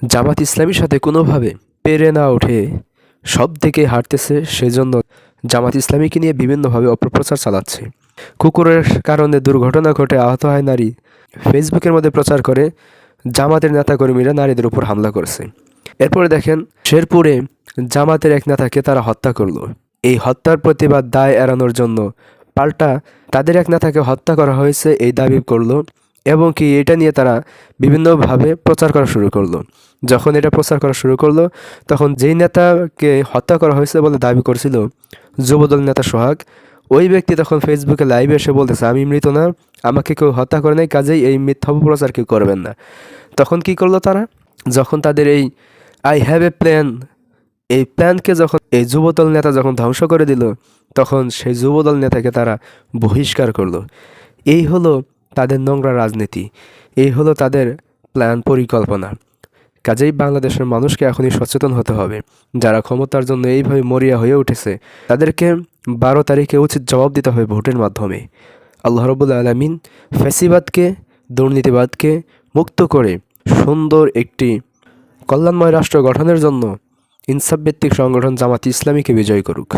জামাত ইসলামীর সাথে কোনোভাবে পেরে না উঠে সব দিকে হারতেছে, সেজন্য জামাত ইসলামীকে নিয়ে বিভিন্নভাবে অপপ্রচার চালাচ্ছে। কুকুরের কারণে দুর্ঘটনা ঘটে আহত হয় নারী, ফেসবুকের মধ্যে প্রচার করে জামাতের নেতাকর্মীরা নারীদের উপর হামলা করছে। এরপরে দেখেন শেরপুরে জামাতের এক নেতাকে তারা হত্যা করলো। এই হত্যার প্রতিবাদ দায় এড়ানোর জন্য পাল্টা তাদের এক নেতাকে হত্যা করা হয়েছে এই দাবি করলো, এবং কি এটা নিয়ে তারা বিভিন্নভাবে প্রচার করা শুরু করলো। যখন এটা প্রচার করা শুরু করলো, তখন যেই নেতাকে হত্যা করা হয়েছে বলে দাবি করছিল যুবদল নেতা সোহাগ, ওই ব্যক্তি তখন ফেসবুকে লাইভে এসে বলতেছে, আমি মৃত না, আমাকে কেউ হত্যা করে নাই, কাজেই এই মিথ্যা অপপ্রচার কেউ করবেন না। তখন কি করলো তারা, যখন তাদের এই আই হ্যাভ এ প্ল্যান, এই প্ল্যানকে যখন এই যুবদল নেতা যখন ধ্বংস করে দিল, তখন সেই যুবদল নেতাকে তারা বহিষ্কার করলো। এই হলো তাদের নোংরা রাজনীতি, এই হলো তাদের প্ল্যান পরিকল্পনা। কাজেই বাংলাদেশের মানুষকে এখনই সচেতন হতে হবে। যারা ক্ষমতার জন্য এইভাবে মরিয়া হয়ে উঠেছে, তাদেরকে 12 তারিখে উচিত জবাব দিতে হবে ভোটের মাধ্যমে। আল্লাহ রাব্বুল আলামিন ফ্যাসিবাদকে, দুর্নীতিবাদকে মুক্ত করে সুন্দর একটি কল্যাণময় রাষ্ট্র গঠনের জন্য ইনসাফ ভিত্তিক সংগঠন জামাত ইসলামীকে বিজয় করুক।